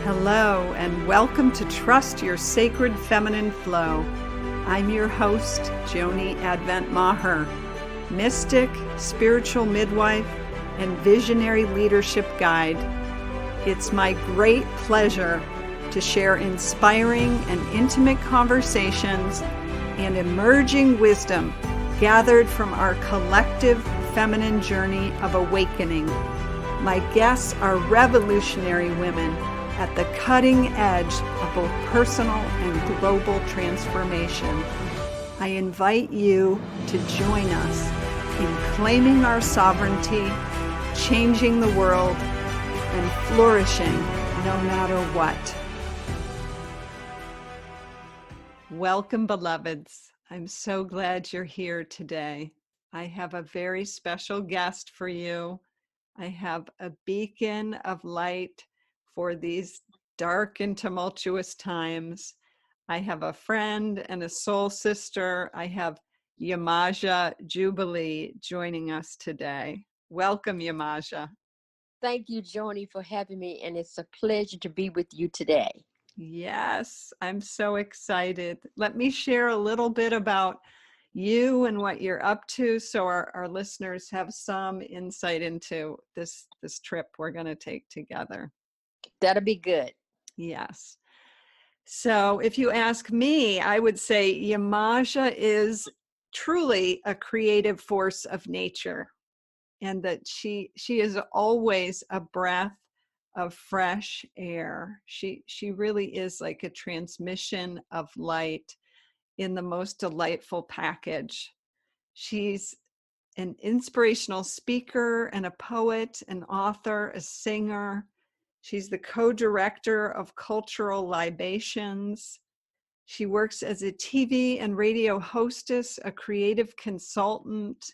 Hello, and welcome to Trust Your Sacred Feminine Flow. I'm your host, Joni Advent Maher, mystic, spiritual midwife, and visionary leadership guide. It's my great pleasure to share inspiring and intimate conversations and emerging wisdom gathered from our collective feminine journey of awakening. My guests are revolutionary women at the cutting edge of both personal and global transformation. I invite you to join us in claiming our sovereignty, changing the world, and flourishing no matter what. Welcome, beloveds. I'm so glad you're here today. I have a very special guest for you. I have a beacon of light for these dark and tumultuous times. I have a friend and a soul sister. I have Yemaja Jubilee joining us today. Welcome, Yemaja. Thank you, Joni, for having me, and it's a pleasure to be with you today. Yes, I'm so excited. Let me share a little bit about you and what you're up to so our listeners have some insight into this trip we're going to take together. That'll be good. Yes. So if you ask me, I would say Yemaja is truly a creative force of nature, and that she is always a breath of fresh air. She really is like a transmission of light in the most delightful package. She's an inspirational speaker and a poet, an author, a singer. She's the co-director of Cultural Libations. She works as a TV and radio hostess, a creative consultant,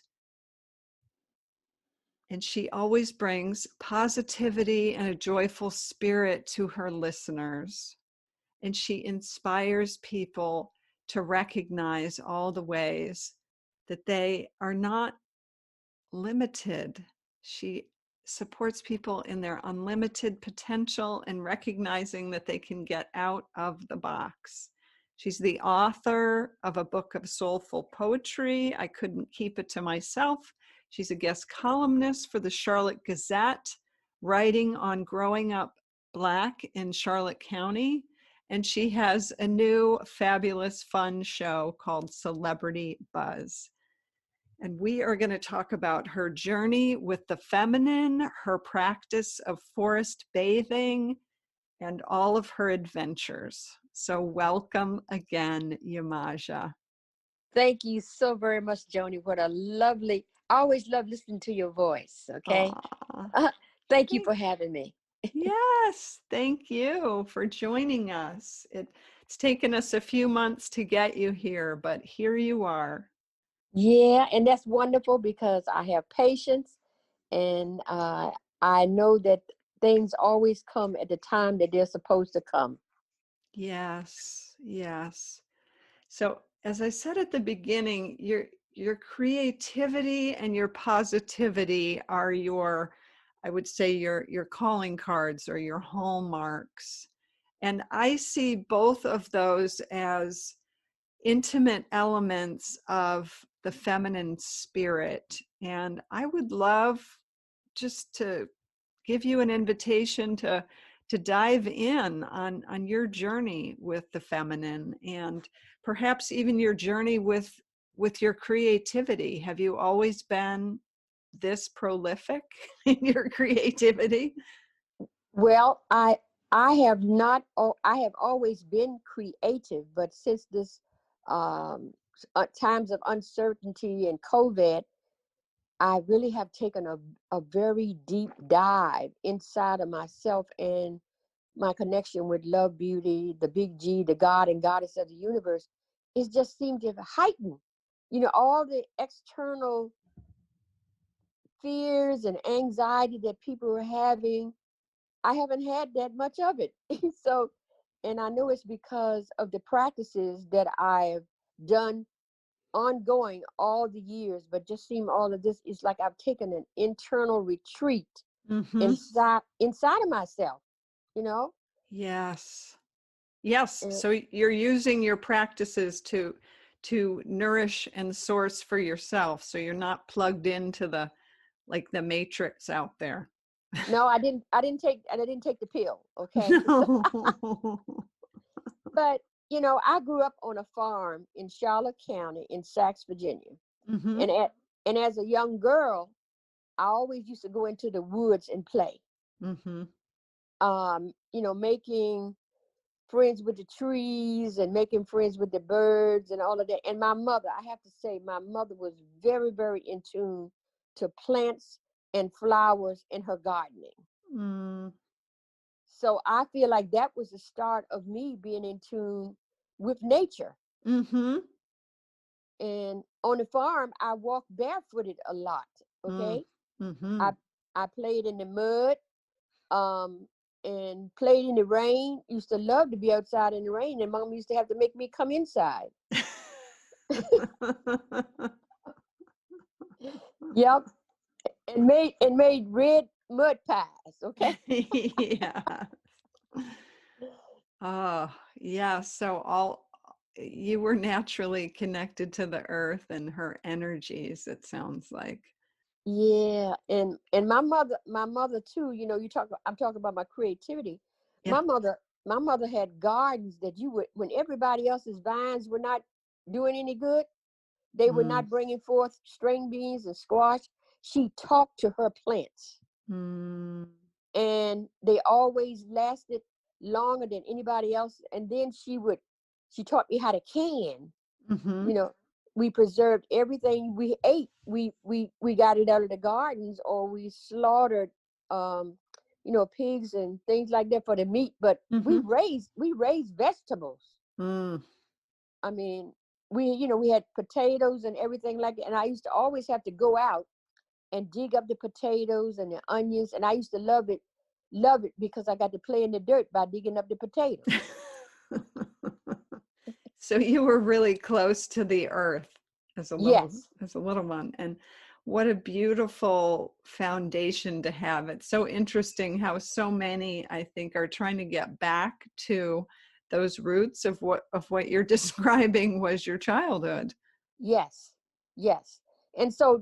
and she always brings positivity and a joyful spirit to her listeners. And she inspires people to recognize all the ways that they are not limited. She supports people in their unlimited potential and recognizing that they can get out of the box. She's the author of a book of soulful poetry. I couldn't keep it to myself. She's a guest columnist for the Charlotte Gazette, writing on growing up Black in Charlotte County. And she has a new fabulous fun show called Celebrity Buzz. And we are going to talk about her journey with the feminine, her practice of forest bathing, and all of her adventures. So welcome again, Yemaja. Thank you so very much, Joni. What a lovely, I always love listening to your voice, okay? Thank you for having me. Yes, thank you for joining us. It's taken us a few months to get you here, but here you are. Yeah, and that's wonderful because I have patience, and I know that things always come at the time that they're supposed to come. Yes, yes. So as I said at the beginning, your creativity and your positivity are I would say your calling cards or your hallmarks. And I see both of those as intimate elements of the feminine spirit. And I would love just to give you an invitation to dive in on your journey with the feminine, and perhaps even your journey with your creativity. Have you always been this prolific in your creativity? Well, I have not. I have always been creative, but since this times of uncertainty and COVID, I really have taken a very deep dive inside of myself and my connection with love, beauty, the big G, the God and goddess of the universe. It just seemed to heighten, all the external fears and anxiety that people were having. I haven't had that much of it. So, and I know it's because of the practices that I've done ongoing all the years, but just seem all of this is like I've taken an internal retreat Mm-hmm. inside of myself, you know? Yes. Yes. And So you're using your practices to nourish and source for yourself. So you're not plugged into the like the matrix out there. no, I didn't take the pill. Okay. No. But I grew up on a farm in Charlotte County in Saxe, Virginia. Mm-hmm. And as a young girl, I always used to go into the woods and play. Mm-hmm. Making friends with the trees and making friends with the birds and all of that. And my mother, I have to say, my mother was very, very in tune to plants and flowers in her gardening. Mm. So I feel like that was the start of me being in tune with nature. Mm-hmm. And on the farm, I walked barefooted a lot. Mm. Okay. Mm-hmm. I played in the mud, um, and played in the rain. Used to love to be outside in the rain, and mom used to have to make me come inside. Yep. And made red mud pies. Okay. Yeah. Oh, yeah. So you were naturally connected to the earth and her energies, it sounds like. Yeah, and my mother too. I'm talking about my creativity. Yeah. My mother had gardens that you would, when everybody else's vines were not doing any good, they were Mm. not bringing forth string beans and squash. She talked to her plants, Mm. and they always lasted longer than anybody else. And then she taught me how to can. Mm-hmm. you know we preserved everything we ate. We got it out of the gardens, or we slaughtered um pigs and things like that for the meat, but we Mm-hmm. raised vegetables. Mm. I mean, we had potatoes and everything like that, and I used to always have to go out and dig up the potatoes and the onions, and I used to love it because I got to play in the dirt by digging up the potatoes. So you were really close to the earth Yes. as a little one. And what a beautiful foundation to have. It's so interesting how so many, I think, are trying to get back to those roots of what you're describing was your childhood. Yes, yes. And so,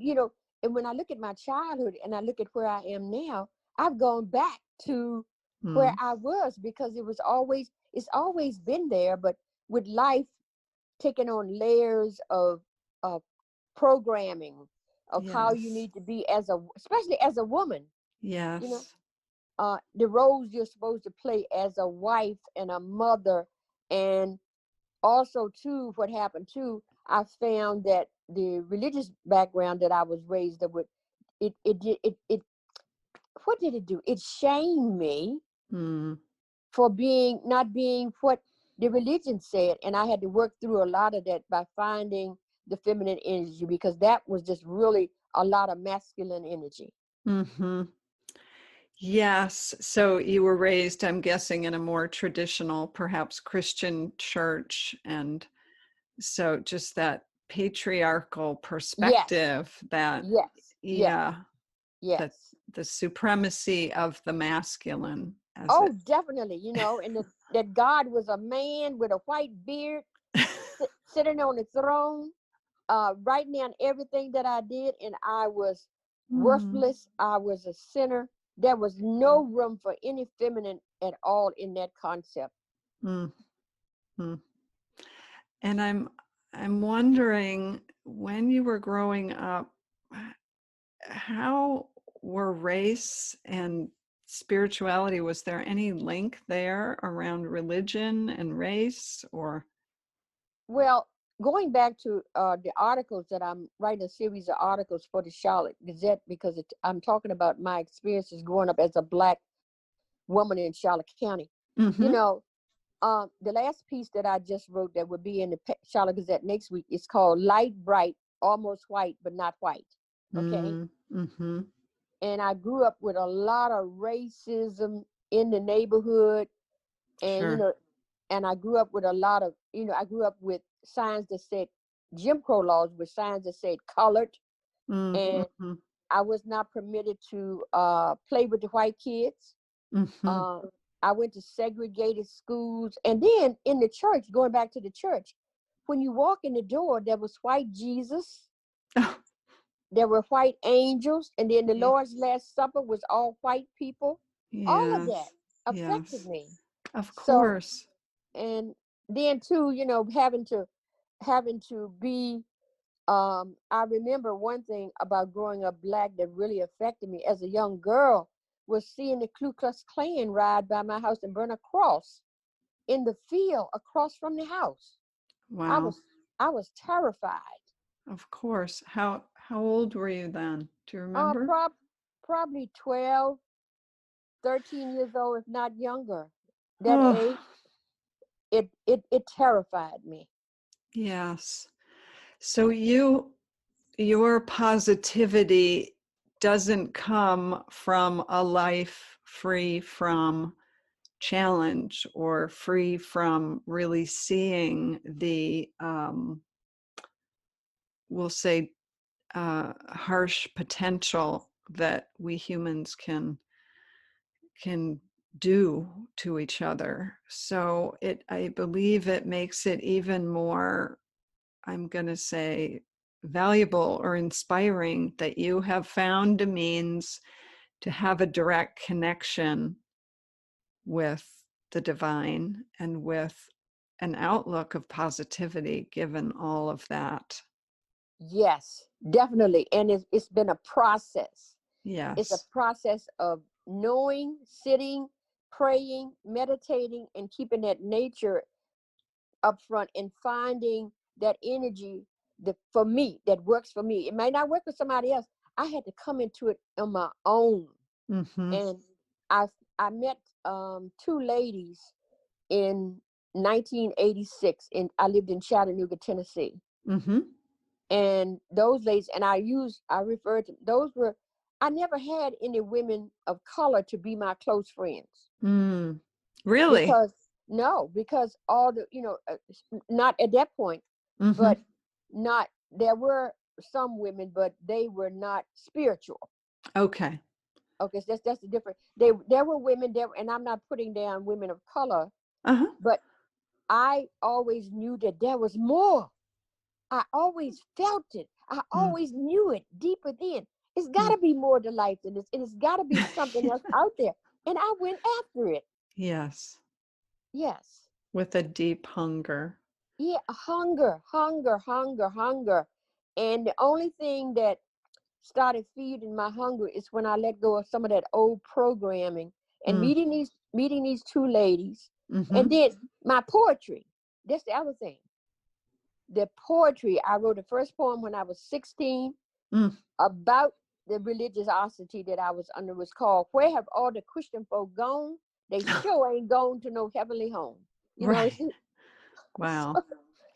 and when I look at my childhood and I look at where I am now, I've gone back to where Mm. I was, because it's always been there, but with life taking on layers of programming of how you Yes. need to be especially as a woman, you know, Yes. the roles you're supposed to play as a wife and a mother. And also too, what happened too, I found that the religious background that I was raised up with, it what did it do? It shamed me Mm. for not being what the religion said, and I had to work through a lot of that by finding the feminine energy, because that was just really a lot of masculine energy. Mm-hmm. Yes. So you were raised, I'm guessing, in a more traditional, perhaps Christian church. And so just that patriarchal Yes, perspective that, yes, yes, yeah, that yes. the supremacy of the masculine as Oh, it. definitely. And that God was a man with a white beard, sitting on the throne, writing down everything that I did, and I was Mm, worthless. I was a sinner. There was no room for any feminine at all in that concept. mm, mm. And I'm wondering, when you were growing up, how were race and spirituality, was there any link there around religion and race, or? Well, going back to the articles that I'm writing, a series of articles for the Charlotte Gazette, because I'm talking about my experiences growing up as a Black woman in Charlotte County. You Mm-hmm. know, the last piece that I just wrote that would be in the Charlotte Gazette next week is called Light Bright, Almost White, but Not White. Okay. Mm-hmm. And I grew up with a lot of racism in the neighborhood. And, Sure. and I grew up with a lot of, I grew up with signs that said Jim Crow laws, with signs that said colored. And Mm-hmm. I was not permitted to play with the white kids. Mm-hmm. Uh, I went to segregated schools. And then in the church, going back to the church, when you walk in the door, there was white Jesus, Oh, there were white angels, and then the yeah. Lord's Last Supper was all white people. All of that Yes. affected Yes. me. Of So, course. and then too, having to be, I remember one thing about growing up Black that really affected me as a young girl was seeing the Ku Klux Klan ride by my house and burn a cross in the field across from the house. I Wow. was I was terrified. Of course. How old were you then? Do you Uh, remember? prob probably 12, 13 years old, if not younger. That Oh, age, it terrified me. yes. So your positivity doesn't come from a life free from challenge or free from really seeing the we'll say harsh potential that we humans can do to each other. So I believe it makes it even more, I'm going to say, valuable or inspiring that you have found a means to have a direct connection with the divine and with an outlook of positivity given all of that. Yes, definitely. And it's been a process. It's a Yes. process of knowing, sitting, praying, meditating, and keeping that nature up front and finding that energy that for me that works for me. It may not work for somebody else. I had to come into it on my own. Mm-hmm. And I I met two ladies in 1986, and I lived in Chattanooga, Tennessee. Mm-hmm. And those ladies, and I referred to those were, I never had any women of color to be my close friends Mm. Really? because no, because all the, not at that point, Mm-hmm. but not, there were some women, but they were not spiritual. Okay. Okay, so that's the difference. There were women there, and I'm not putting down women of color, Uh-huh. but I always knew that there was more. I always felt it. I Mm. always knew it deep within. It's got Mm. to be more to life than this, and it's got to be something else out there. And I went after it. Yes. Yes. With a deep hunger. Yeah, hunger, hunger, hunger, hunger. And the only thing that started feeding my hunger is when I let go of some of that old programming and Mm. meeting these two ladies. Mm-hmm. And then my poetry. That's the other thing. The poetry, I wrote the first poem when I was 16 Mm. about the religiosity that I was under. Was called "Where Have All the Christian Folk Gone? They sure ain't gone to no heavenly home." You know, Right. Wow. so,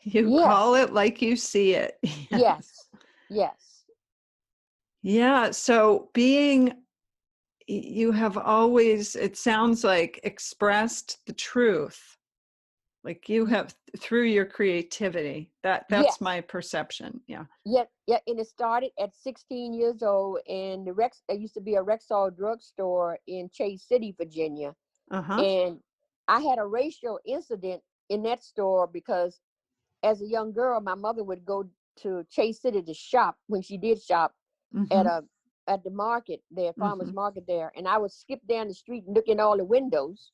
You call yes, it like you see it. Yes. yes, yes, Yeah. So you have always, it sounds like, expressed the truth. Like you have through your creativity. That's yes, my perception. Yeah. yeah, yeah. And it started at 16 years old, and there used to be a Rexall drugstore in Chase City, Virginia, Uh-huh. and I had a racial incident in that store because as a young girl, my mother would go to Chase City to shop when she did shop at Mm-hmm. a at the market there, farmers Mm-hmm. market there, and I would skip down the street and look in all the windows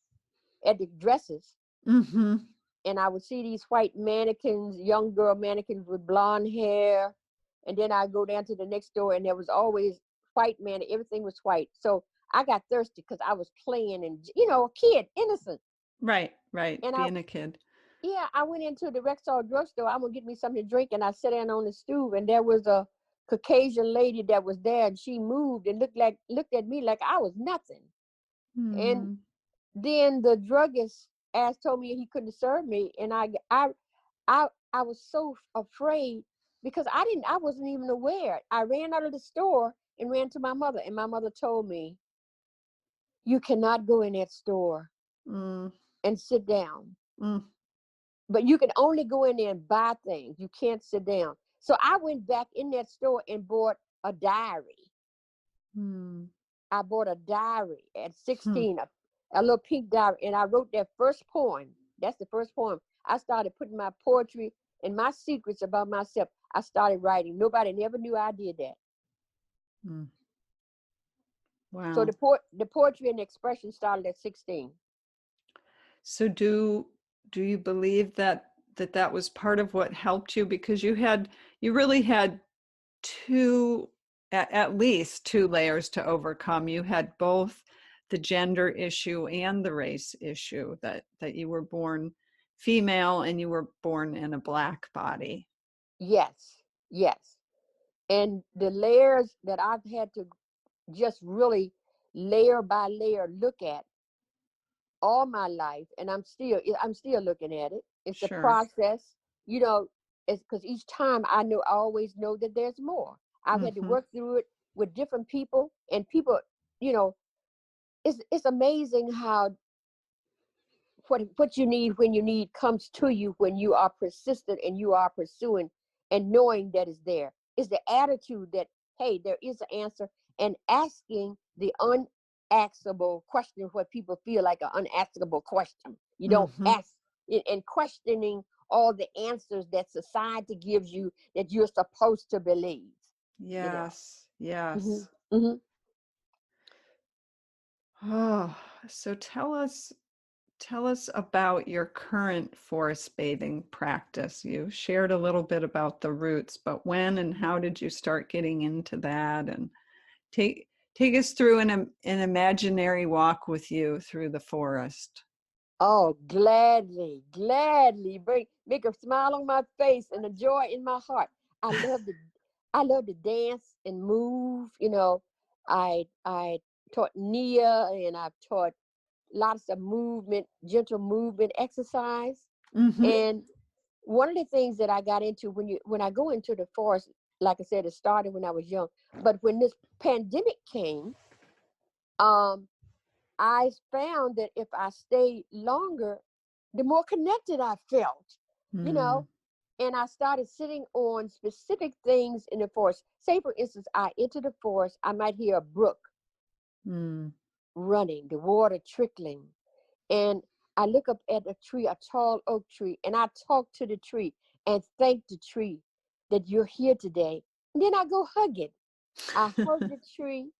at the dresses, Mm-hmm. and I would see these white mannequins, young girl mannequins with blonde hair, and then I go down to the next door, and there was always white man, everything was white. So I got thirsty because I was playing and a kid, innocent, Right, right. and Being a kid. yeah, I went into the Rexall drugstore. I'm gonna get me something to drink, and I sat down on the stool, and there was a Caucasian lady that was there, and she moved and looked at me like I was nothing. And Hmm. then the druggist told me he couldn't serve me, and I was so afraid because I wasn't even aware. I ran out of the store and ran to my mother, and my mother told me, "You cannot go in that store Mm. and sit down." Mm. But you can only go in there and buy things. You can't sit down. So I went back in that store and bought a diary. Mm. I bought a diary at Hmm. 16, a little pink diary, and I wrote that first poem. That's the first poem. I started putting my poetry and my secrets about myself. I started writing. Nobody never knew I did that. Mm. So Wow. the poetry and the expression started at 16. So do you believe that that was part of what helped you, because you really had two, at least two layers to overcome. You had both the gender issue and the race issue, that you were born female and you were born in a Black body. Yes, yes. And the layers that I've had to just really layer by layer look at all my life, and I'm still looking at it. It's a Sure. process, you know. It's because each time I always know that there's more. I've had to Mm-hmm. work through it with different people, and people, you know, it's amazing how what you need when you need comes to you when you are persistent and you are pursuing and knowing that it's there. It's the attitude that, hey, there is an answer, and asking the unaskable question, what people feel like an unaskable question. You don't Mm-hmm. ask it, and questioning all the answers that society gives you that you're supposed to believe, you know. Yes. Hmm. Yes. Hmm. Oh, so tell us about your current forest bathing practice. You shared a little bit about the roots, but when and how did you start getting into that? And take us through an imaginary walk with you through the forest. Oh, gladly, gladly make a smile on my face and a joy in my heart. I love to I love to dance and move. You know, I taught Nia, and I've taught lots of movement, gentle movement exercise. Mm-hmm. And one of the things that I got into when I go into the forest, like I said, it started when I was young. But when this pandemic came, um, I found that if I stayed longer, the more connected I felt, you Mm. know, and I started sitting on specific things in the forest. Say, for instance, I enter the forest, I might hear a brook Mm. running, the water trickling, and I look up at a tree, a tall oak tree, and I talk to the tree and thank the tree that you're here today. And then I go hug it. I hug the tree.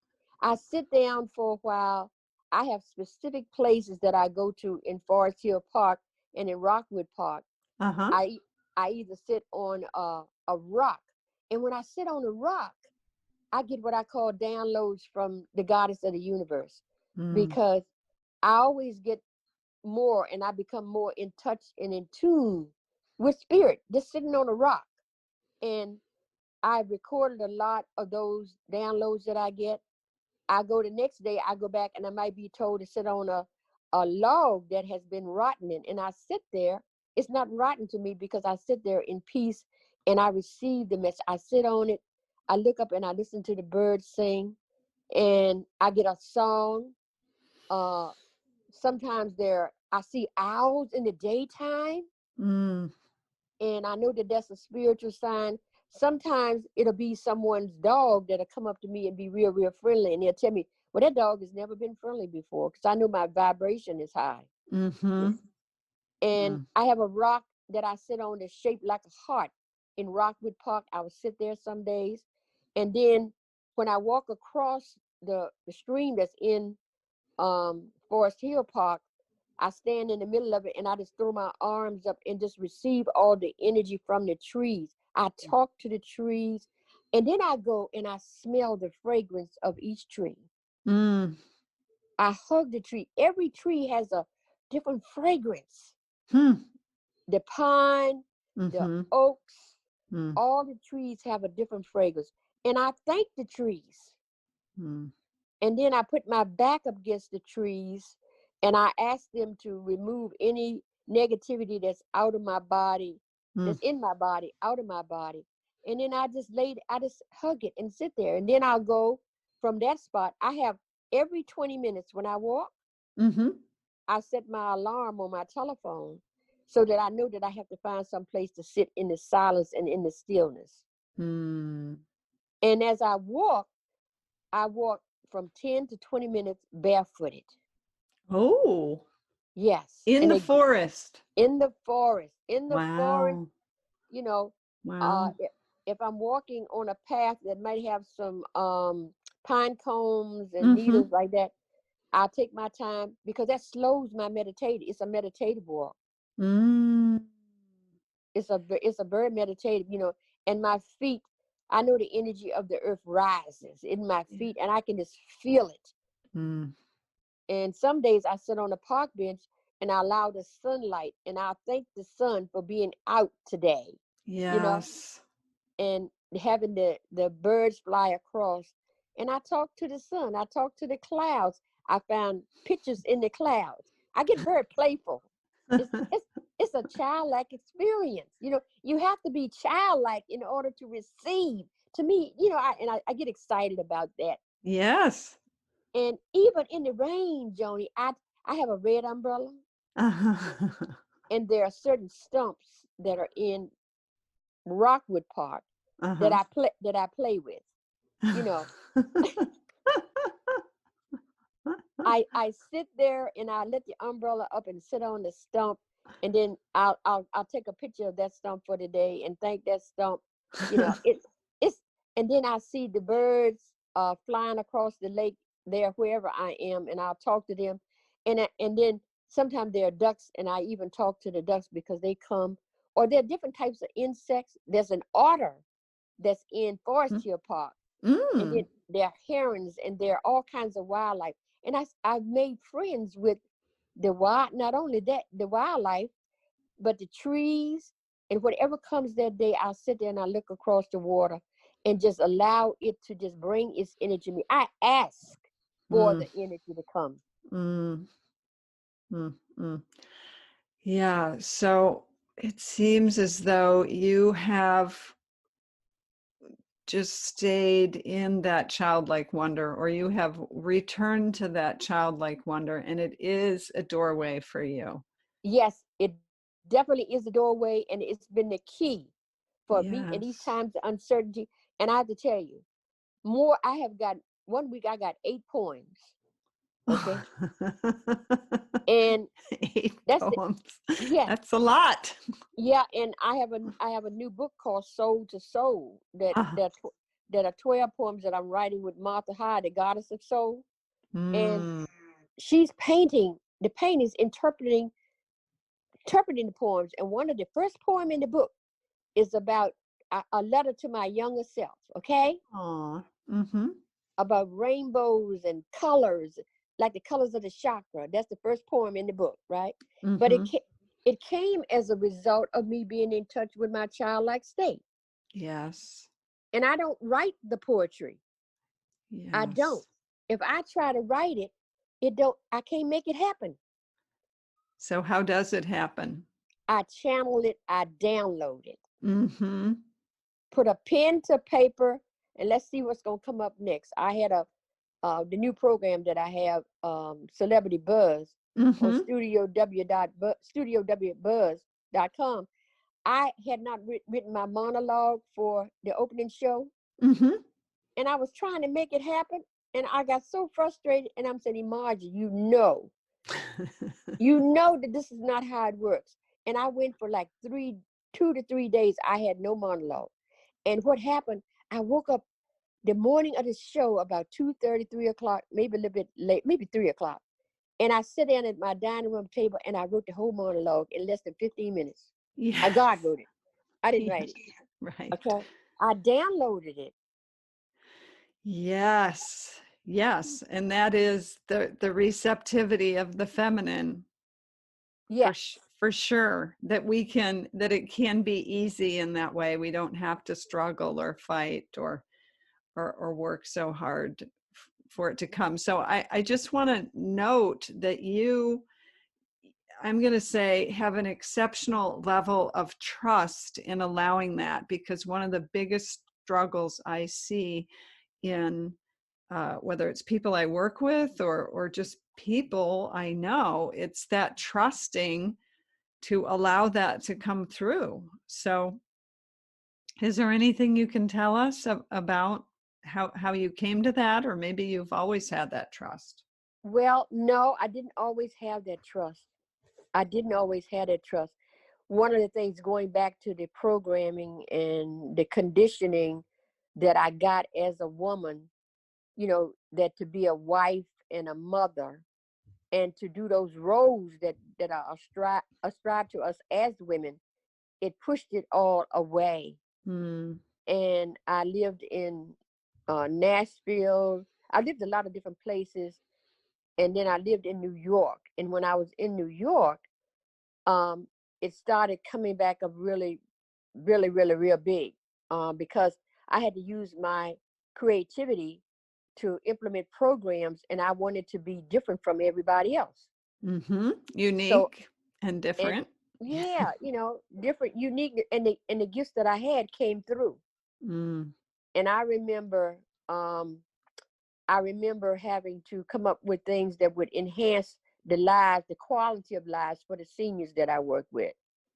I sit down for a while. I have specific places that I go to in Forest Hill Park and in Rockwood Park. Uh-huh. I I either sit on a rock, and when I sit on a rock, I get what I call downloads from the goddess of the universe, Mm. because I always get more, and I become more in touch and in tune with spirit just sitting on a rock. And I recorded a lot of those downloads that I get. I go the next day, I go back, and I might be told to sit on a log that has been rotting, and I sit there. It's not rotten to me because I sit there in peace and I receive the message. I sit on it, I look up and I listen to the birds sing, and I get a song. Uh, Sometimes I see owls in the daytime, Mm. and I know that that's a spiritual sign. Sometimes it'll be someone's dog that'll come up to me and be real, real friendly, and they'll tell me, "Well, that dog has never been friendly before," because I know my vibration is high. Mm-hmm. And Mm. I have a rock that I sit on that's shaped like a heart in Rockwood Park. I will sit there some days, and then when I walk across the stream that's in Forest Hill Park, I stand in the middle of it and I just throw my arms up and just receive all the energy from the trees. I talk to the trees, and then I go and I smell the fragrance of each tree. Mm. I hug the tree. Every tree has a different fragrance. Hmm. The pine, the Mm-hmm. oaks, Mm. all the trees have a different fragrance. And I thank the trees. Mm. And then I put my back up against the trees and I ask them to remove any negativity that's out of my body, Mm. that's in my body, out of my body. And then I just hug it and sit there. And then I'll go from that spot. I have every 20 minutes when I walk, Mm-hmm. I set my alarm on my telephone so that I know that I have to find some place to sit in the silence and in the stillness. Mm. And as I walk from 10 to 20 minutes barefooted. Oh, Yes. in And the they forest. in the forest, Wow. you know, Wow. if I'm walking on a path that might have some pine cones and Mm-hmm. needles like that, I'll take my time because that slows my meditation. It's a meditative walk. Mm. It's a very meditative, and my feet, I know the energy of the earth rises in my feet and I can just feel it. Mm. And some days I sit on a park bench and I allow the sunlight and I thank the sun for being out today, you know, Yes. and having the birds fly across. And I talk to the sun, I talk to the clouds. I found pictures in the clouds. I get very playful. It's it's it's a childlike experience. You have to be childlike in order to receive. To me, I get excited about that. Yes. And even in the rain, Joni, I have a red umbrella, Uh-huh. and there are certain stumps that are in Rockwood Park Uh-huh. that I play with. You know, I sit there and I let the umbrella up and sit on the stump, and then I'll take a picture of that stump for the day and thank that stump. It's and then I see the birds flying across the lake there wherever I am, and I'll talk to them, and then sometimes there are ducks, and I even talk to the ducks because they come, or there are different types of insects. There's an otter that's in Forest Hill Park, and then Mm. there are herons, and there are all kinds of wildlife. And I've made friends with the wild, not only that, the wildlife, but the trees. And whatever comes that day, I'll sit there and I look across the water and just allow it to just bring its energy to me. I ask for Mm. the energy to come. Mm. Mm. Mm. Yeah. So it seems as though you have just stayed in that childlike wonder, or you have returned to that childlike wonder, and it is a doorway for you. Yes, it definitely is the doorway, and it's been the key for me in these Yes. times of uncertainty. And I have to tell you, more I have got. One week I got 8 poems. Okay. And 8 that's the poems. yes. That's a lot. Yeah, and I have a new book called Soul to Soul Uh, that are 12 poems that I'm writing with Martha Hyde, the goddess of soul. And mm, she's painting the paintings, interpreting the poems. And one of the first poem in the book is about a letter to my younger self, okay? aw, mm-hmm, About rainbows and colors, like the colors of the chakra. That's the first poem in the book, right? But mm-hmm. it came as a result of me being in touch with my childlike state. Yes. And I don't write the poetry. I don't. Yes. If I try to write it, I can't make it happen. So how does it happen? I channel it, I download it. Mm-hmm. Put a pen to paper, and let's see what's gonna come up next. I had the new program that I have, Celebrity Buzz, on Mm-hmm. studiowbuzz.com. I had not written my monologue for the opening show, Mm-hmm. and I was trying to make it happen, and I got so frustrated. And I'm saying, Yemaja, you know that this is not how it works. And I went for like 2 to 3 days. I had no monologue. And what happened? I woke up the morning of the show about 2:30, 3 o'clock, maybe a little bit late, maybe 3 o'clock. And I sat down at my dining room table and I wrote the whole monologue in less than 15 minutes. God Yes. wrote it. I didn't Yes. write it. Right. Okay. I downloaded it. Yes. Yes. And that is the receptivity of the feminine, Yes. for sure, that it can be easy in that way. We don't have to struggle or fight or work so hard for it to come. So I just want to note that I'm going to say, have an exceptional level of trust in allowing that, because one of the biggest struggles I see in whether it's people I work with or just people I know, it's that trusting to allow that to come through. So is there anything you can tell us about how you came to that, or maybe you've always had that trust? Well, no, I didn't always have that trust. I didn't always have that trust. One of the things, going back to the programming and the conditioning that I got as a woman, that to be a wife and a mother, and to do those roles that are ascribed to us as women, it pushed it all away. Mm. And I lived in Nashville. I lived a lot of different places, and then I lived in New York. And when I was in New York, um, it started coming back up really, really, really, real big, because I had to use my creativity to implement programs, and I wanted to be different from everybody else. Mm-hmm. So, Unique and and different. yeah, different, unique, and the gifts that I had came through. Mm. And um, I remember having to come up with things that would enhance the quality of lives for the seniors that I work with.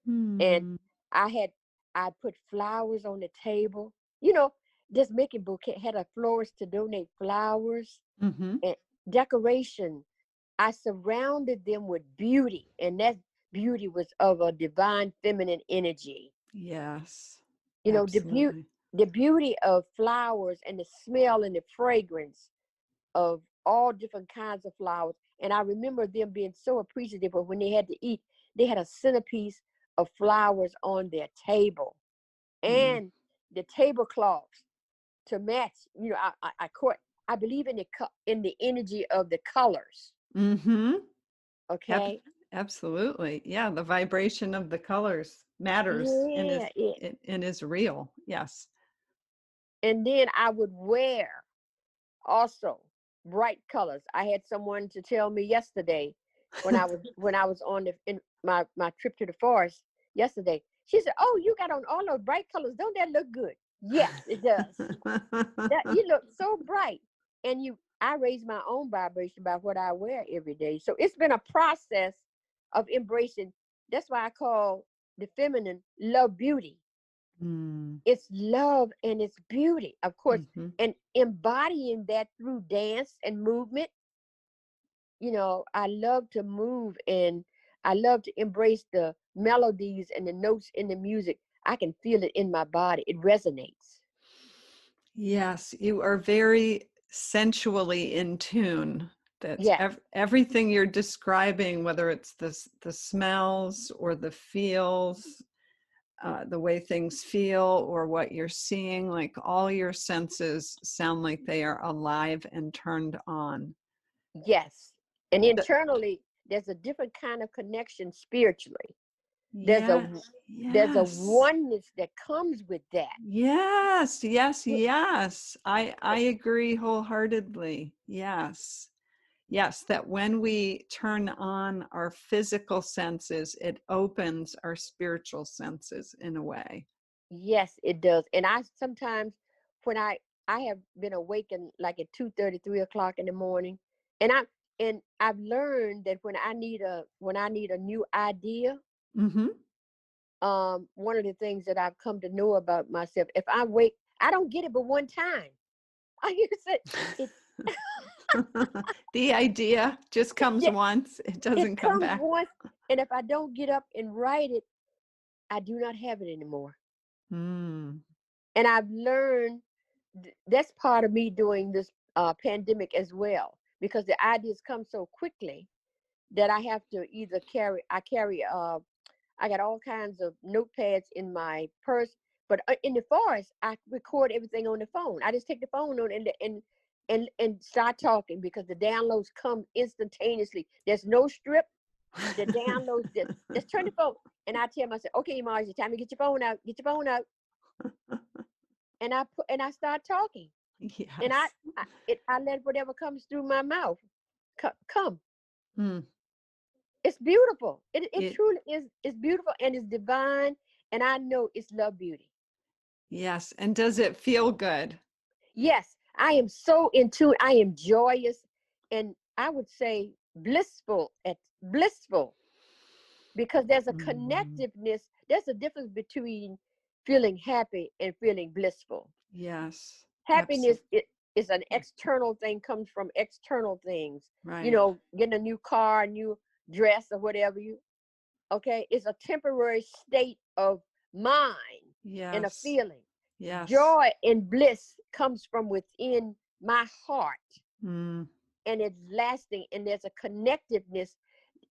And Mm. I had I put flowers on the table, you know, just making bouquet, had a florist to donate flowers Mm-hmm. and decoration. I surrounded them with beauty, and that beauty was of a divine feminine energy. Yes, You know, absolutely. the beauty of flowers and the smell and the fragrance of all different kinds of flowers. And I remember them being so appreciative of when they had to eat, they had a centerpiece of flowers on their table, Mm. and the tablecloths to match. I believe in in the energy of the colors. Mm-hmm. Ab- Okay. Absolutely. Yeah, the vibration of the colors matters and Yeah, yeah. is real. Yes. And then I would wear also bright colors. I had someone to tell me yesterday when I was on in my trip to the forest yesterday. She said, "Oh, you got on all those bright colors. Don't that look good?" Yes, it does. That you look so bright, and I raise my own vibration by what I wear every day. So it's been a process of embracing. That's why I call the feminine love beauty. Mm. It's love and it's beauty, of course, Mm-hmm. and embodying that through dance and movement. I love to move, and I love to embrace the melodies and the notes in the music. I can feel it in my body. It resonates. Yes, you are very sensually in tune. That's Yes, everything you're describing, whether it's the smells or the feels, the way things feel, or what you're seeing, like all your senses sound like they are alive and turned on. yes. And The- internally, there's a different kind of connection spiritually. There's a yeah, there's a yes. oneness that comes with that. Yes, yes, Yeah, yes. I agree wholeheartedly. Yes. Yes, that when we turn on our physical senses, it opens our spiritual senses in a way. yes, it does. And I sometimes, when I have been awakened like at 2:30, 3 o'clock in the morning, and I've learned that when I need a new idea, Mm-hmm. one of the things that I've come to know about myself, if I wake, I don't get it but one time. I use it. The idea just comes Yeah, once, it doesn't it come comes back. once, and if I don't get up and write it, I do not have it anymore. Mm. And I've learned that's part of me doing this pandemic as well, because the ideas come so quickly that I have to either I got all kinds of notepads in my purse, but in the forest, I record everything on the phone. I just take the phone on and start talking, because the downloads come instantaneously. There's no strip. The downloads just turn the phone, and I tell myself, "Okay, Yemaja, time to get your phone out. Get your phone out." And I start talking, and Yes. I let whatever comes through my mouth come. Mm. It's beautiful. It It truly is. It's beautiful and it's divine, and I know it's love beauty. yes. And does it feel good? Yes, I am so in tune. I am joyous, and I would say blissful, because there's a Mm. connectiveness. There's a difference between feeling happy and feeling blissful. Yes. Happiness Absolutely. It's an external thing, comes from external things. You Right. know, getting a new car, a new dress, or whatever you. Okay, it's a temporary state of mind and a Yes. feeling. Yes. Joy and bliss comes from within my heart, Mm. and it's lasting. And there's a connectiveness.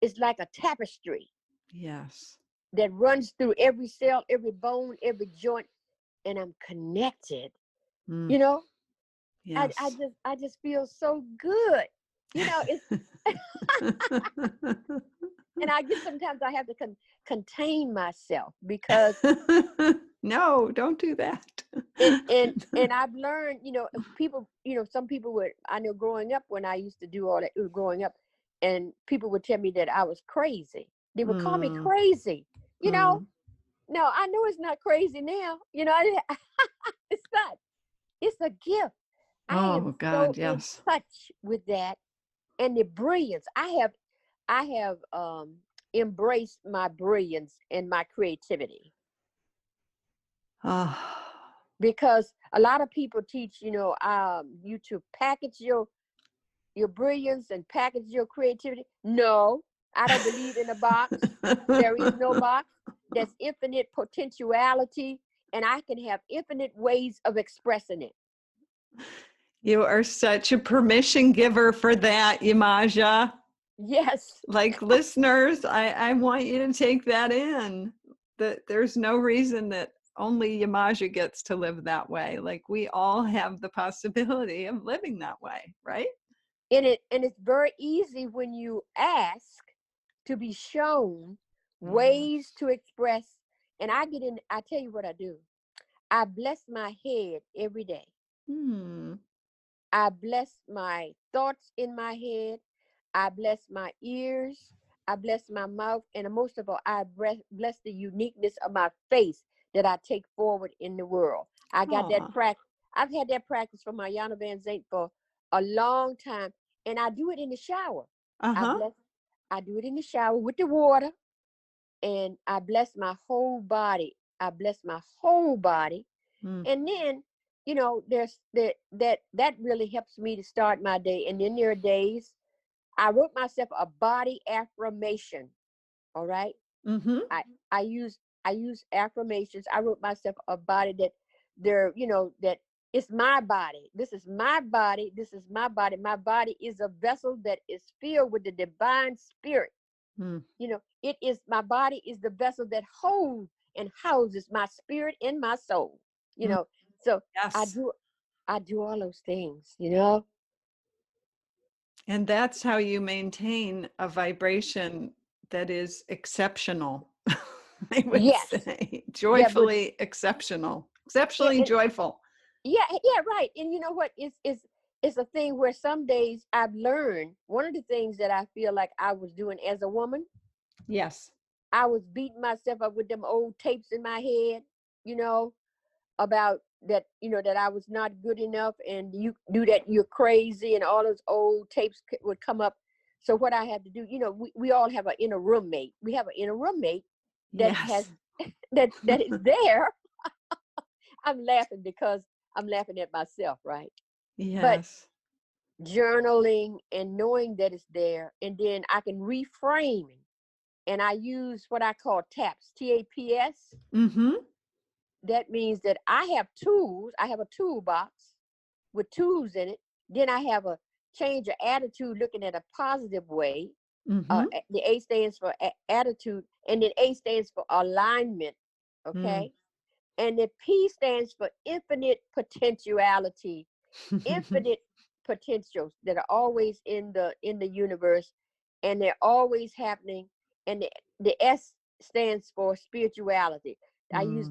It's like a tapestry Yes. that runs through every cell, every bone, every joint, and I'm connected. Mm. You know, Yes. I just feel so good. You know, it's and I get sometimes I have to contain myself because No, don't do that. and I've learned, you know, people, you know, some people would, I know growing up when I used to do all that growing up, and people would tell me that I was crazy. They would call me Mm. crazy. You know, Mm. no, I know it's not crazy now. You know, it's not. It's a gift. I am Oh so God, in yes. touch with that and the brilliance. I have embraced my brilliance and my creativity Oh. because a lot of people teach, you know, you to package your brilliance and package your creativity. No, I don't believe in a box. There is no box. There's infinite potentiality, and I can have infinite ways of expressing it. You are such a permission giver for that, Yemaja. Yes. Like listeners, I want you to take that in. That there's no reason that only Yemaja gets to live that way. Like we all have the possibility of living that way, right? And it's very easy when you ask to be shown ways Yes. to express. And I tell you what I do. I bless my head every day. Hmm. I bless my thoughts in my head. I bless my ears. I bless my mouth. And most of all, I bless the uniqueness of my face that I take forward in the world. I got that Aw. practice. I've had that practice from my Yana Van Zant for a long time. And I do it in the shower. I Uh-huh. bless, I do it in the shower with the water. And I bless my whole body. I bless my whole body. Hmm. And then, you know, there's that really helps me to start my day. And then there are days I wrote myself a body affirmation. All right. Mm-hmm. I I use I use affirmations. I wrote myself a body that there, you know, that it's my body. This is my body. This is my body. My body is a vessel that is filled with the divine spirit. Hmm. You know, it is my body is the vessel that holds and houses my spirit and my soul. You Hmm. know, so I Yes. do I do all those things, you know. And that's how you maintain a vibration that is exceptional. I would Yes. say Yeah, but joyfully exceptional, yeah, exceptionally and joyful. yeah, right. And you know what? It's a thing where some days I've learned one of the things that I feel like I was doing as a woman, Yes. I was beating myself up with them old tapes in my head, you know, about that, you know, that I was not good enough and you do that, you're crazy, and all those old tapes would come up. So what I had to do, you know, we all have an inner roommate. We have an inner roommate that has Yes. that is there. I'm laughing because I'm laughing at myself, right? But Yes. journaling and knowing that it's there, and then I can reframe, and I use what I call taps, TAPS. Mm-hmm. That means that I have tools. I have a toolbox with tools in it. Then I have a change of attitude, looking at a positive way. Mm-hmm. The A stands for attitude, and then A stands for alignment. Mm. Okay, and the P stands for infinite potentiality, infinite potentials that are always in the universe, and they're always happening. And the S stands for spirituality. Mm. I use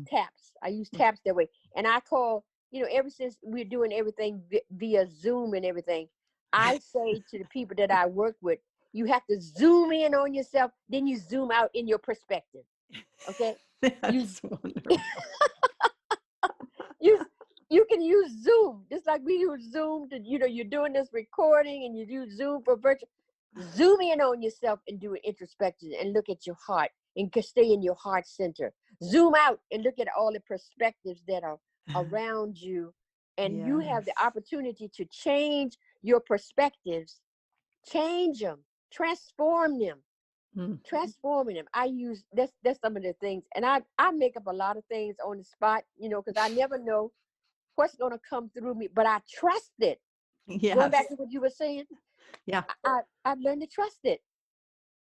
taps that way. And I call, you know, ever since we're doing everything via Zoom and everything, I say to the people that I work with, you have to zoom in on yourself, then you zoom out in your perspective. Okay, you That's wonderful. you you can use Zoom just like we use Zoom to, you know, you're doing this recording and you use Zoom for virtual. Zoom in on yourself and do an introspection and look at your heart and stay in your heart center. Zoom out and look at all the perspectives that are around you And you have the Yes. opportunity to change your perspectives, change them, transform them, Mm. transforming them. That's some of the things. And I make up a lot of things on the spot, because I never know what's going to come through me, but I trust it. Going back Yes. to what you were saying, Yeah. I've learned to trust it.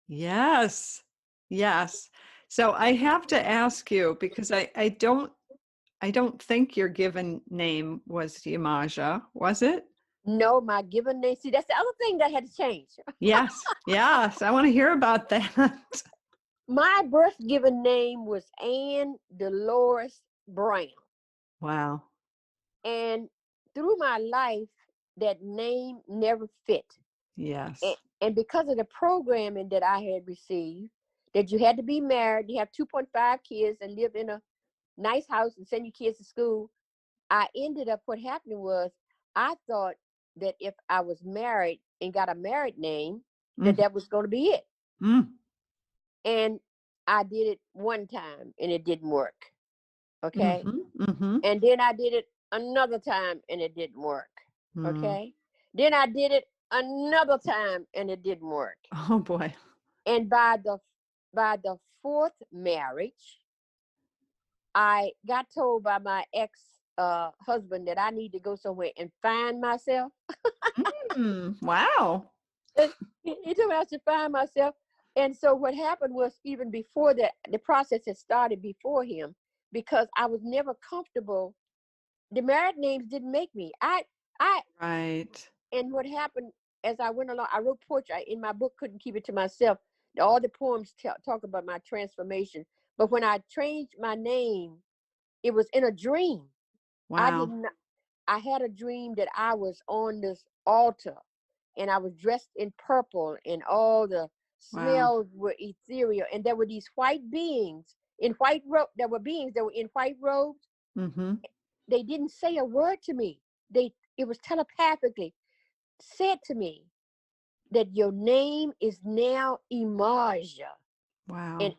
Yes. Yes. So I have to ask you, because I don't think your given name was Yemaja, was it? No, my given name. See, that's the other thing that had to change. Yes. Yes. I want to hear about that. My birth given name was Ann Dolores Brown. Wow. And through my life, that name never fit. And, Yes. and because of the programming that I had received, that you had to be married, you have 2.5 kids, and live in a nice house and send your kids to school, I ended up, what happened was, I thought that if I was married and got a married name, Mm. that was going to be it. Mm. And I did it one time and it didn't work. Okay. Mm-hmm. Mm-hmm. And then I did it another time and it didn't work. Mm. Okay. Then I did it another time and it didn't work. Oh boy. And by the fourth marriage, I got told by my ex husband that I need to go somewhere and find myself. Wow. He told me I should find myself. And so what happened was, even before that, the process had started before him, because I was never comfortable. The married names didn't make me. I Right. And what happened, as I went along, I wrote poetry. In my book, Couldn't Keep It to Myself, all the poems talk about my transformation. But when I changed my name, it was in a dream. I Wow. didn't. I had a dream that I was on this altar and I was dressed in purple and all the Wow. smells were ethereal. And there were these white beings in white There were beings that were in white robes. Mm-hmm. They didn't say a word to me. It was telepathically said to me that your name is now Yemaja. And Wow.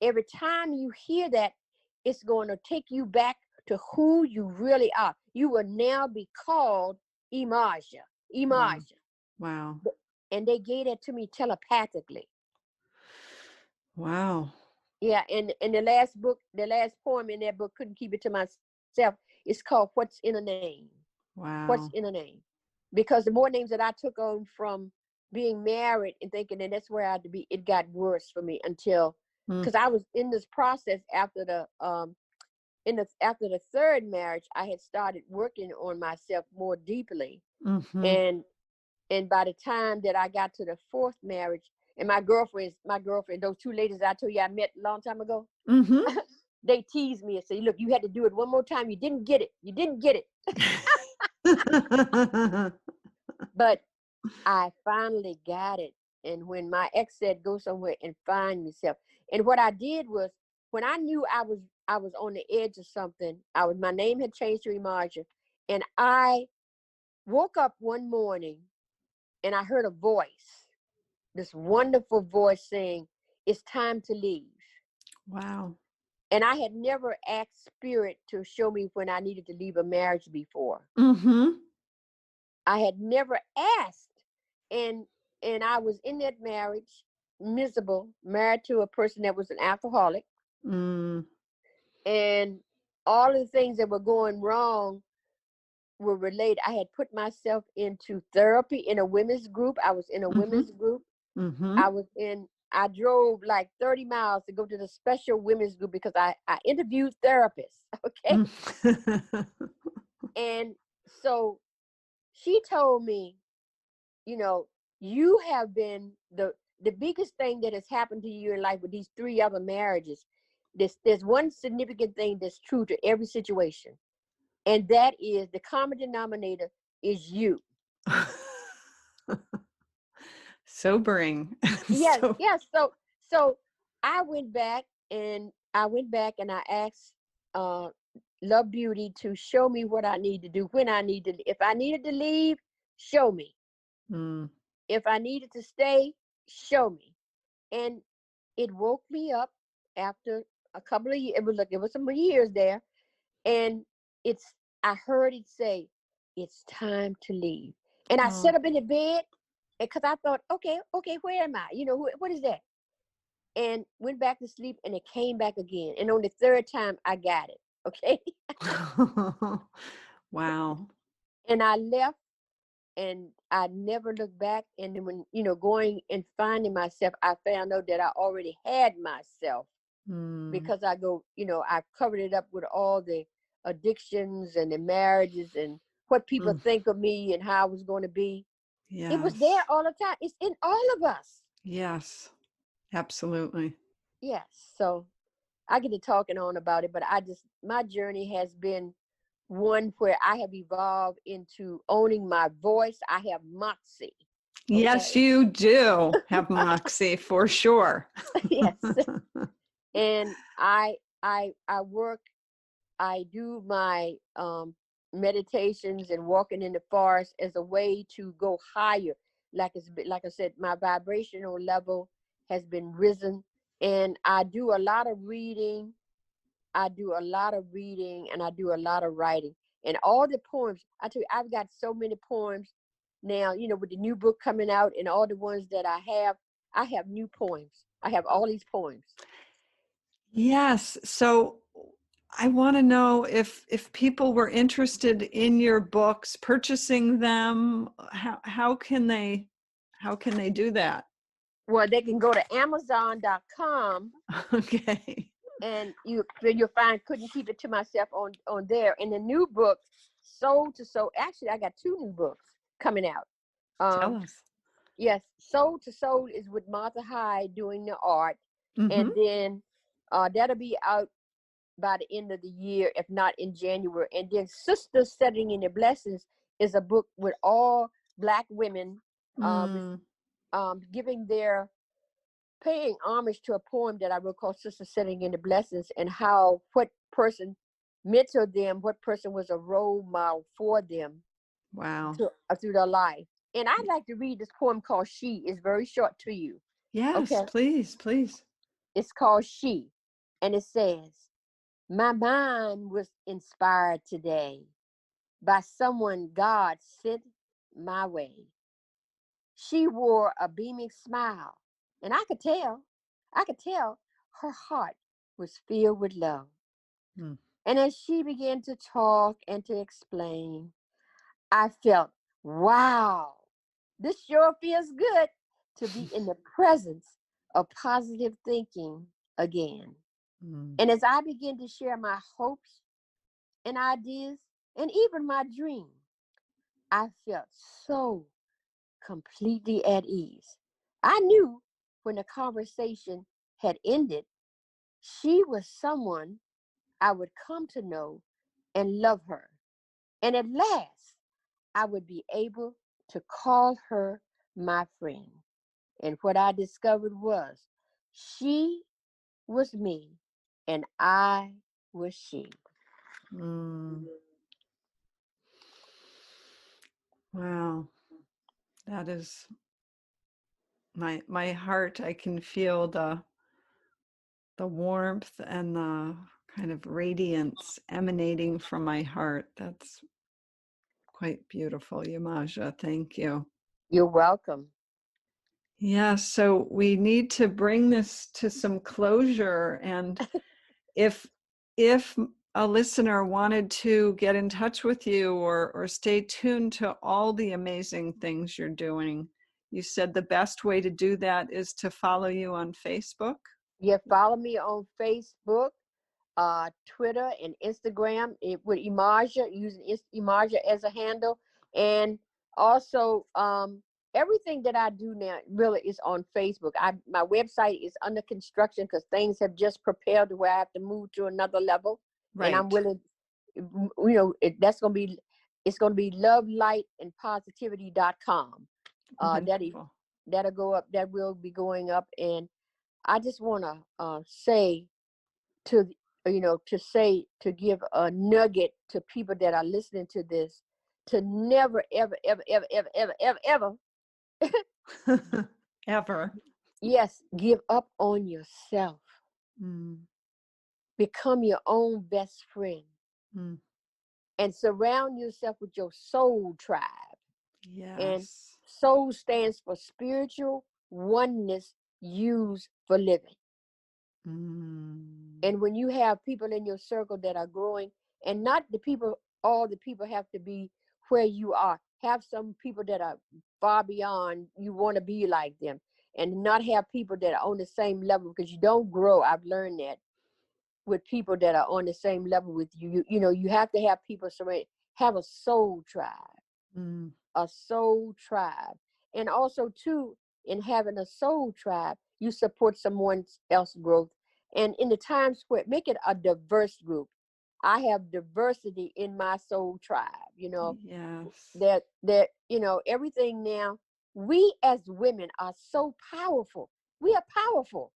every time you hear that, it's going to take you back to who you really are. You will now be called Yemaja. Wow. Yemaja. Wow. And they gave that to me telepathically. Wow. Yeah, and the last poem in that book, Couldn't Keep It to Myself, is called What's in a Name. What's Wow. in a Name? Because the more names that I took on from being married and thinking that that's where I had to be, it got worse for me until, Mm. because I was in this process after the third marriage, I had started working on myself more deeply. Mm-hmm. And by the time that I got to the fourth marriage, and my girlfriend, those two ladies I told you I met a long time ago, Mm-hmm. they teased me and say, look, you had to do it one more time. You didn't get it. You didn't get it. But I finally got it. And when my ex said, go somewhere and find yourself. And what I did was, when I knew I was on the edge of something, my name had changed to Yemaja. And I woke up one morning and I heard a voice, this wonderful voice saying, it's time to leave. Wow. And I had never asked spirit to show me when I needed to leave a marriage before. Mm-hmm. I had never asked. And I was in that marriage, miserable, married to a person that was an alcoholic. Mm. And all of the things that were going wrong were related. I had put myself into therapy in a women's group. I was in a Mm-hmm. women's group. Mm-hmm. I drove like 30 miles to go to the special women's group because I interviewed therapists. Okay. Mm. And so she told me, you have been the biggest thing that has happened to you in life with these three other marriages. There's one significant thing that's true to every situation, and that is the common denominator is you. Sobering. Yes, So. yes. So I went back and I asked uh Love Beauty to show me what I need to do, when I need to, if I needed to leave, show me. Mm. If I needed to stay, show me. And it woke me up after a couple of years. It was some years there. And I heard it say, it's time to leave. And I Oh. sat up in the bed because I thought, okay, where am I? What is that? And went back to sleep, and it came back again. And on the third time, I got it. Okay. Wow. And I left, and I never looked back. And then when, going and finding myself, I found out that I already had myself, Mm. because I covered it up with all the addictions and the marriages and what people Mm. think of me and how I was going to be. It was there Yes. all the time. It's in all of us. Yes. Absolutely. Yes. So I get to talking on about it, but my journey has been one where I have evolved into owning my voice. I have moxie. Okay. Yes, you do have moxie for sure. Yes. And I work, I do my meditations and walking in the forest as a way to go higher. Like I said, my vibrational level has been risen, and I do a lot of reading. I do a lot of reading, and I do a lot of writing. And all the poems, I tell you, I've got so many poems now, with the new book coming out and all the ones that I have new poems. I have all these poems. Yes. So I want to know if people were interested in your books, purchasing them, how can they do that? Well, they can go to Amazon.com, Okay. and you'll find Couldn't Keep It to Myself on there. And the new book, Soul to Soul. Actually, I got two new books coming out. Tell Um, us. yes, Soul to Soul is with Martha Hyde doing the art, Mm-hmm. and then that'll be out by the end of the year, if not in January. And then Sisters Setting in the Blessings is a book with all Black women Mm. giving paying homage to a poem that I wrote called Sister Setting in the Blessings, and how what person mentored them, what person was a role model for them Wow. through their life. And I'd like to read this poem called She. It's very short to you. Yes, Okay. please, please. It's called She. And it says, my mind was inspired today by someone God sent my way. She wore a beaming smile, and I could tell her heart was filled with love. Mm. And as she began to talk and to explain, I felt, wow, this sure feels good to be in the presence of positive thinking again. Mm. And as I began to share my hopes and ideas and even my dream, I felt so completely at ease. I knew when the conversation had ended, she was someone I would come to know and love her. And at last, I would be able to call her my friend. And what I discovered was she was me and I was she. Mm. Wow. That is my heart. I can feel the warmth and the kind of radiance emanating from my heart. That's quite beautiful, Yemaja. Thank you. You're welcome. Yeah, so we need to bring this to some closure. And if if a listener wanted to get in touch with you or stay tuned to all the amazing things you're doing, you said the best way to do that is to follow you on Facebook. You follow me on Facebook, Twitter, and Instagram with Yemaja, using Yemaja as a handle. And also, everything that I do now really is on Facebook. My website is under construction because things have just prepared to where I have to move to another level. And I'm Right. willing, that's going to be, it's going to be lovelightandpositivity.com. Wonderful. That'll go up, that will be going up. And I just want to say to to give a nugget to people that are listening to this, to never ever ever ever ever ever ever ever Ever. yes, give up on yourself. Mm, Become your own best friend. mm. and surround yourself with your soul tribe. And Yes. soul stands for spiritual oneness used for living. Mm. And when you have people in your circle that are growing, and not the people, all the people have to be where you are. Have some people that are far beyond, you want to be like them, and not have people that are on the same level, because you don't grow. I've learned that with people that are on the same level with you. You know, you have to have people surround, have a soul tribe, Mm. a soul tribe. And also too, in having a soul tribe, you support someone else's growth. And in the times where, make it a diverse group. I have diversity in my soul tribe, you know, Yes. that you know, everything now. We as women are so powerful. We are powerful,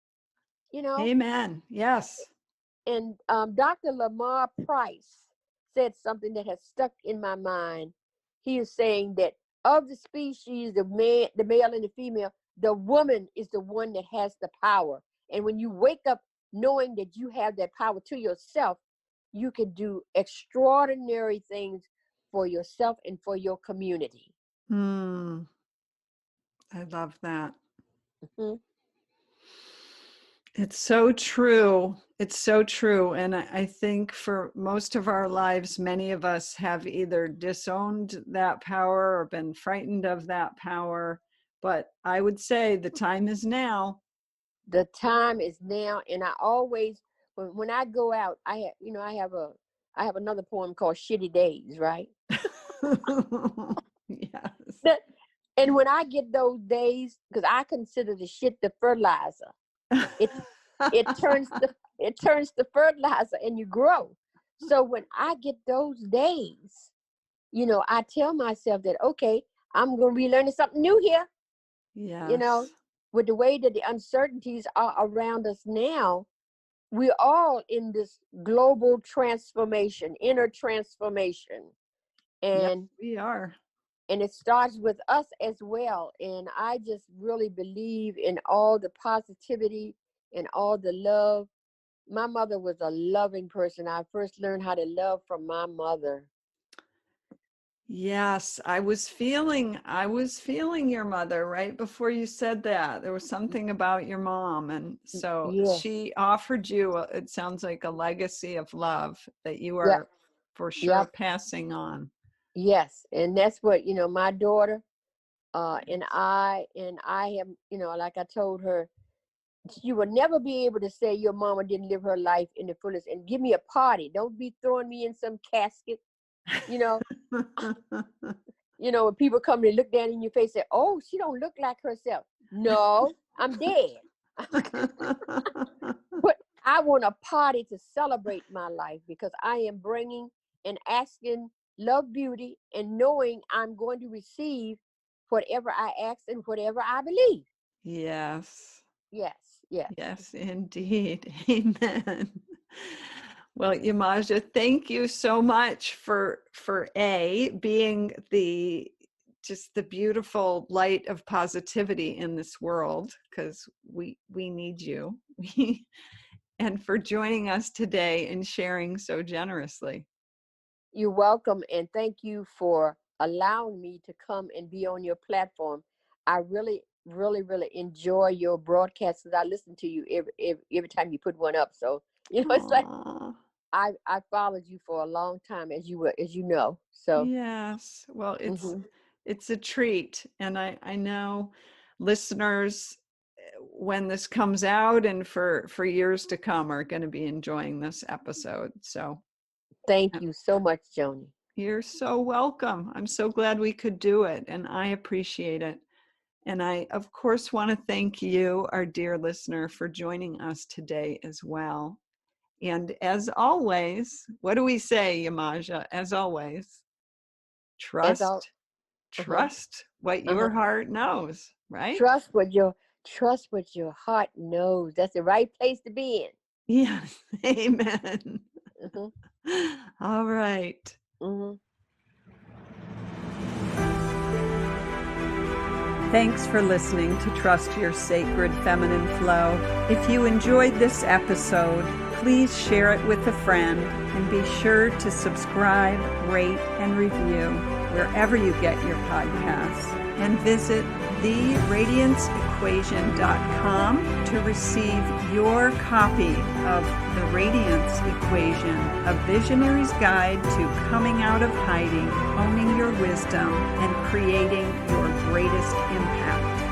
you know. Amen. Yes. And Dr. Lamar Price said something that has stuck in my mind. He is saying that of the species, the male and the female, the woman is the one that has the power. And when you wake up knowing that you have that power to yourself, you can do extraordinary things for yourself and for your community. Mm. I love that. Mm-hmm. It's so true. It's so true. And I think for most of our lives, many of us have either disowned that power or been frightened of that power. But I would say the time is now. The time is now. And I always, when I go out, I have another poem called Shitty Days, right? Yes. And when I get those days, because I consider the shit the fertilizer, it it turns the fertilizer and you grow. So when I get those days, you know, I tell myself that, okay, I'm gonna be learning something new here. You know, Yes. with the way that the uncertainties are around us now, we're all in this global transformation, inner transformation. Yes, And we are. it starts with us as well. And I just really believe in all the positivity and all the love. My mother was a loving person. I first learned how to love from my mother. Yes, I was feeling your mother right before you said that. There was something about your mom. And so Yes. she offered you, it sounds like a legacy of love that you Yep. are for sure Yep. passing on. Yes. And that's what, you know, my daughter and I have, you know, like I told her, you will never be able to say your mama didn't live her life in the fullest, and give me a party. Don't be throwing me in some casket, you know. You know, when people come and look down in your face and say, oh, she don't look like herself. No, I'm dead. But I want a party to celebrate my life, because I am bringing and asking love, beauty, and knowing I'm going to receive whatever I ask and whatever I believe. Yes. Yes, yes. Yes, indeed. Amen. Well, Yemaja, thank you so much for being the just the beautiful light of positivity in this world, because we need you. And for joining us today and sharing so generously. You're welcome, and thank you for allowing me to come and be on your platform. I really, really, really enjoy your broadcasts. I listen to you every time you put one up. So, you know, it's like Aw. I followed you for a long time, as you know. So, Yes. Well, mhm. it's a treat. And I know listeners, when this comes out and for years to come, are going to be enjoying this episode. So Thank you so much, Joni. you're so welcome. I'm so glad we could do it, and I appreciate it. And I, of course, want to thank you, our dear listener, for joining us today as well. And as always, what do we say, Yemaja? As always, As all, trust, uh-huh, trust what uh-huh. your heart knows, right? Trust what your heart knows. That's the right place to be in. Yes, amen. Mhm, All right. mhm. Thanks for listening to Trust Your Sacred Feminine Flow. If you enjoyed this episode, please share it with a friend and be sure to subscribe, rate, and review wherever you get your podcasts. And visit theradianceequation.com to receive your copy of The Radiance Equation, a visionary's guide to coming out of hiding, owning your wisdom, and creating your greatest impact.